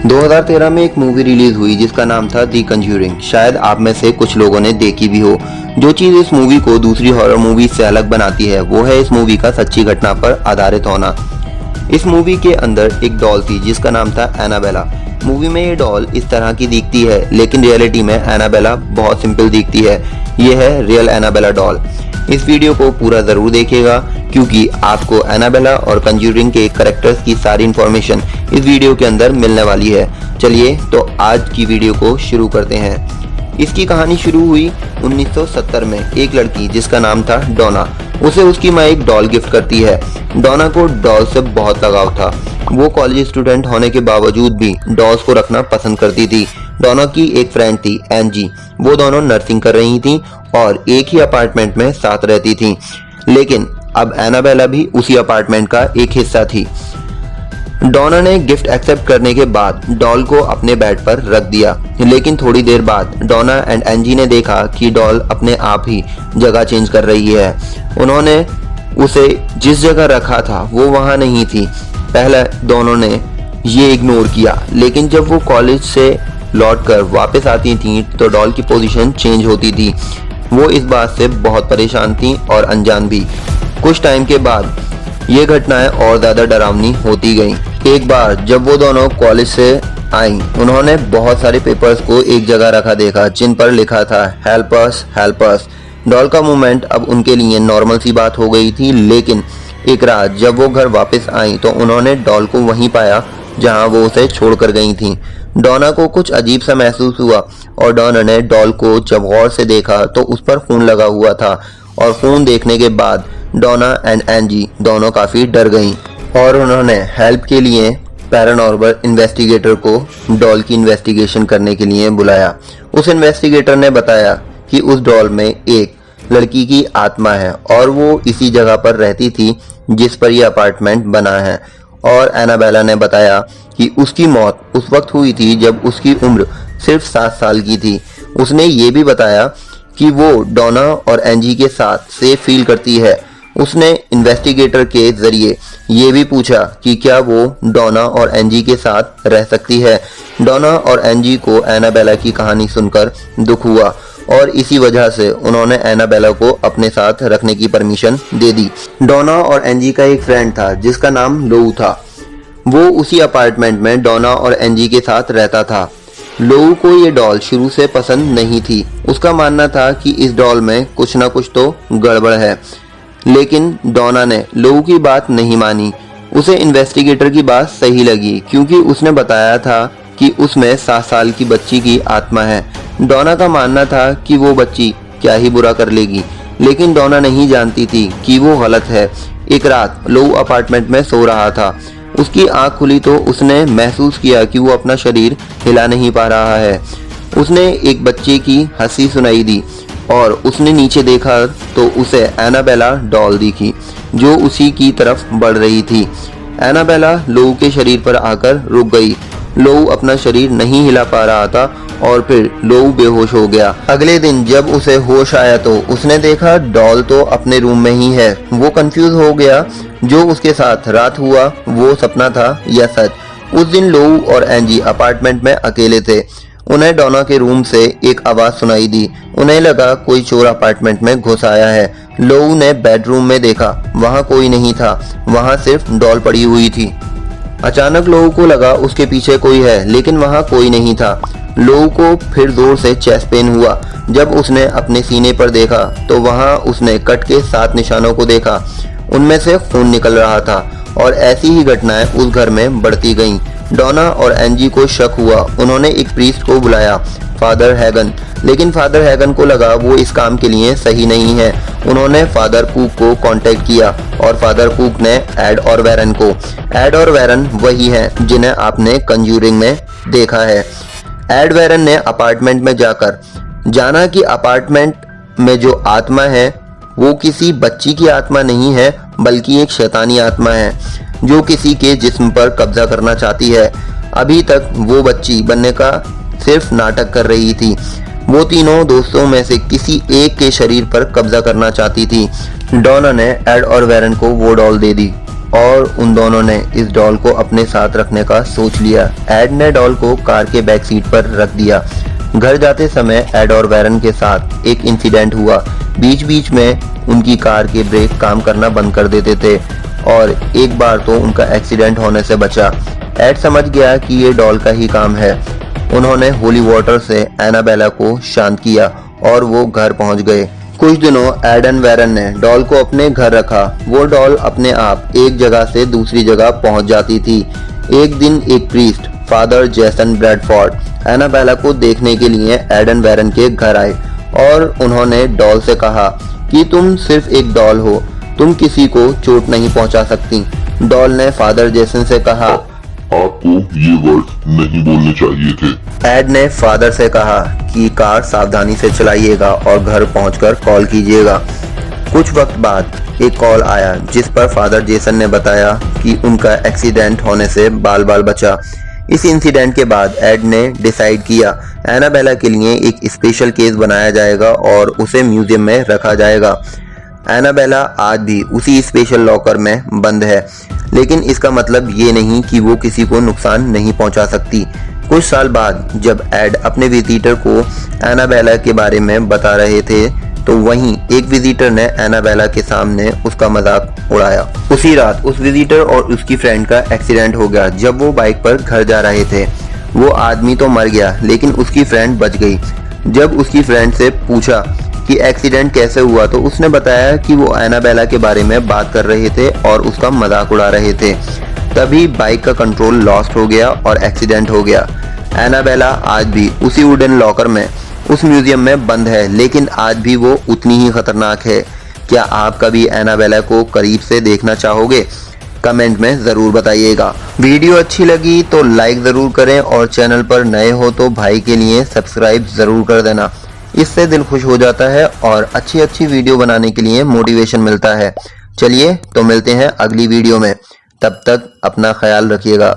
2013 में एक movie release हुई जिसका नाम था दी कंज्यूरिंग। शायद आप में से कुछ लोगों ने देखी भी हो। जो चीज इस मूवी को दूसरी हॉरर मूवी से अलग बनाती है वो है इस मूवी का सच्ची घटना पर आधारित होना। इस मूवी के अंदर एक डॉल थी जिसका नाम था एनाबेला। मूवी में ये डॉल इस तरह की दिखती है, लेकिन रियलिटी में एनाबेला बहुत सिंपल दिखती है। ये है रियल एनाबेला डॉल। इस वीडियो को पूरा जरूर देखिएगा क्योंकि आपको एनाबेला और कंज्यूरिंग के कैरेक्टर्स की सारी इंफॉर्मेशन इस वीडियो के अंदर मिलने वाली है। चलिए तो आज की वीडियो को शुरू करते हैं। इसकी कहानी शुरू हुई 1970 में। एक लड़की जिसका नाम था डोना, उसे उसकी माँ एक डॉल गिफ्ट करती है। डोना को डॉल से बहुत लगाव था। वो कॉलेज स्टूडेंट होने के बावजूद भी डॉल्स को रखना पसंद करती थी। डोना की एक फ्रेंड थी एंजी। वो दोनों नर्सिंग कर रही थी और एक ही अपार्टमेंट में साथ रहती थी। लेकिन अब एनाबेला भी उसी अपार्टमेंट का एक हिस्सा थी। डोना ने गिफ्ट एक्सेप्ट करने के बाद डॉल को अपने बेड पर रख दिया, लेकिन थोड़ी देर बाद डोना एंड एंजी ने देखा कि डॉल अपने आप ही जगह चेंज कर रही है। उन्होंने उसे जिस जगह रखा था वो वहां नहीं थी। पहले दोनों ने ये इग्नोर किया, लेकिन जब वो कॉलेज से लौटकर वापस आती थी तो डॉल की पोजीशन चेंज होती थी। वो इस बात से बहुत परेशान थी और अनजान भी। कुछ टाइम के बाद ये घटनाएं और ज्यादा डरावनी होती गईं। एक बार जब वो दोनों कॉलेज से आई, उन्होंने बहुत सारे पेपर्स को एक जगह रखा देखा जिन पर लिखा था help us help us. Doll का मूवमेंट अब उनके लिए नॉर्मल सी बात हो गई थी, लेकिन एक रात जब वो घर वापस आई तो उन्होंने डॉल को वहीं पाया जहां वो उसे छोड़कर गई थी। डोना को कुछ अजीब सा महसूस हुआ और डोना ने डॉल को जब गौर से देखा तो उस पर खून लगा हुआ था, और खून देखने के बाद डोना एंड एंजी दोनों काफी डर गईं और उन्होंने हेल्प के लिए पैरानॉर्मल इन्वेस्टिगेटर को डॉल की इन्वेस्टिगेशन करने के लिए बुलाया। उस इन्वेस्टिगेटर ने बताया कि उस डॉल में एक लड़की की आत्मा है और वो इसी जगह पर रहती थी जिस पर यह अपार्टमेंट बना है। और एनाबेला ने बताया कि उसकी मौत उस वक्त हुई थी जब उसकी उम्र सिर्फ 7 साल की थी। उसने ये भी बताया कि वो डोना और एंजी के साथ सेफ फील करती है। उसने इन्वेस्टिगेटर के जरिए ये भी पूछा कि क्या वो डोना और एंजी के साथ रह सकती है। डोना और एंजी को एनाबेला की कहानी सुनकर दुख हुआ और इसी वजह से उन्होंने एनाबेला को अपने साथ रखने की परमिशन दे दी। डोना और एंजी का एक फ्रेंड था जिसका नाम लोऊ था। वो उसी अपार्टमेंट में डोना और एंजी के साथ रहता था। लोऊ को ये डॉल शुरू से पसंद नहीं थी। उसका मानना था कि इस डॉल में कुछ ना कुछ तो गड़बड़ है, लेकिन डोना ने लोऊ की बात नहीं मानी। उसे इन्वेस्टिगेटर की बात सही लगी क्योंकि उसने बताया था कि उसमें 7 साल की बच्ची की आत्मा है। डोना का मानना था कि वो बच्ची क्या ही बुरा कर लेगी, लेकिन डोना नहीं जानती थी कि वो गलत है। एक रात लोऊ अपार्टमेंट में सो रहा था। उसकी आंख खुली तो उसने महसूस किया कि वो अपना शरीर हिला नहीं पा रहा है। उसने एक बच्चे की हंसी सुनाई दी और उसने नीचे देखा तो उसे एनाबेला डॉल दिखी जो उसी की तरफ बढ़ रही थी। एनाबेला लोऊ के शरीर पर आकर रुक गई। लोऊ अपना शरीर नहीं हिला पा रहा था और फिर लोऊ बेहोश हो गया। अगले दिन जब उसे होश आया तो उसने देखा डॉल तो अपने रूम में ही है। वो कंफ्यूज हो गया, जो उसके साथ रात हुआ वो सपना था या सच। उस दिन लोऊ और एंजी अपार्टमेंट में अकेले थे। उन्हें डोना के रूम से एक आवाज सुनाई दी। उन्हें लगा कोई चोर अपार्टमेंट में घुस आया है। लोऊ ने बेडरूम में देखा, वहां कोई नहीं था, वहां सिर्फ डॉल पड़ी हुई थी। अचानक लोऊ को लगा उसके पीछे कोई है, लेकिन वहां कोई नहीं था। लोऊ को फिर जोर से चेस्ट पेन हुआ। जब उसने अपने सीने पर देखा तो वहां उसने कट के 7 निशानों को देखा। उनमें से खून निकल रहा था और ऐसी ही घटनाएं उस घर में बढ़ती गईं। डोना और एंजी को शक हुआ। उन्होंने एक प्रीस्ट को बुलाया, फादर हैगन, लेकिन फादर हैगन को लगा वो इस काम के लिए सही नहीं है। उन्होंने फादर कूक को कांटेक्ट किया और फादर कूक ने एड और वेरन को। एड और वेरन वही हैं जिन्हें आपने कंज्यूरिंग में देखा है। एड वेरन ने अपार्टमेंट में जाकर जाना कि अपार्टमेंट में जो आत्मा है वो किसी बच्ची की आत्मा नहीं है, बल्कि एक शैतानी आत्मा है जो किसी के जिस्म पर कब्जा करना चाहती है। अभी तक वो बच्ची बनने का सिर्फ नाटक कर रही थी। वो तीनों दोस्तों में से किसी एक के शरीर पर कब्जा करना चाहती थी। डोना ने एड और वेरन को वो डॉल दे दी। और उन दोनों ने इस डॉल को अपने साथ रखने का सोच लिया। एड ने डॉल को कार के बैक सीट पर रख दिया। घर जाते समय एड और वैरन के साथ एक इंसिडेंट हुआ। बीच बीच में उनकी कार के ब्रेक काम करना बंद कर देते थे और एक बार तो उनका एक्सीडेंट होने से बचा। एड समझ गया कि ये डॉल का ही काम है। उन्होंने होली वाटर से एनाबेला को शांत किया और वो घर पहुंच गए। कुछ दिनों एड एंड वैरन ने डॉल को अपने घर रखा। वो डॉल अपने आप एक जगह से दूसरी जगह पहुंच जाती थी। एक दिन एक priest father Jason Bradford Annabella को देखने के लिए एड एंड वैरन के घर आए और उन्होंने डॉल से कहा कि तुम सिर्फ एक डॉल हो, तुम किसी को चोट नहीं पहुंचा सकती। डॉल ने फादर जेसन से कहा, आपको ये वर्ड नहीं बोलने चाहिए थे। एड ने फादर से कहा कि कार सावधानी से चलाइएगा और घर पहुंचकर कॉल कीजिएगा। कुछ वक्त बाद एक कॉल आया जिस पर फादर जेसन ने बताया कि उनका एक्सीडेंट होने से बाल बाल बचा। इस इंसिडेंट के बाद एड ने डिसाइड किया एनाबेला के लिए एक स्पेशल केस बनाया जाएगा और उसे म्यूजियम में रखा जाएगा। एनाबेला आज भी उसी स्पेशल लॉकर में बंद है, लेकिन इसका मतलब ये नहीं कि वो किसी को नुकसान नहीं पहुंचा सकती। कुछ साल बाद जब एड अपने विजिटर को एनाबेला के बारे में बता रहे थे तो वहीं एक विजिटर ने एनाबेला के सामने उसका मजाक उड़ाया। उसी रात उस विजिटर और उसकी फ्रेंड का एक्सीडेंट हो गया। जब वो बाइक पर घर जा रहे थे, वो आदमी तो मर गया लेकिन उसकी फ्रेंड बच गई। जब उसकी फ्रेंड से पूछा कि एक्सीडेंट कैसे हुआ तो उसने बताया कि वो एनाबेला के बारे में बात कर रहे थे और उसका मजाक उड़ा रहे थे। तभी बाइक का कंट्रोल लॉस्ट हो गया और एक्सीडेंट हो गया। एनाबेला आज भी उसी वुडन लॉकर में उस म्यूजियम में बंद है, लेकिन आज भी वो उतनी ही खतरनाक है। क्या आप कभी एनाबेला को करीब से देखना चाहोगे? कमेंट में ज़रूर बताइएगा। वीडियो अच्छी लगी तो लाइक ज़रूर करें और चैनल पर नए हो तो भाई के लिए सब्सक्राइब ज़रूर कर देना। इससे दिल खुश हो जाता है और अच्छी अच्छी वीडियो बनाने के लिए मोटिवेशन मिलता है। चलिए तो मिलते हैं अगली वीडियो में, तब तक अपना ख्याल रखिएगा।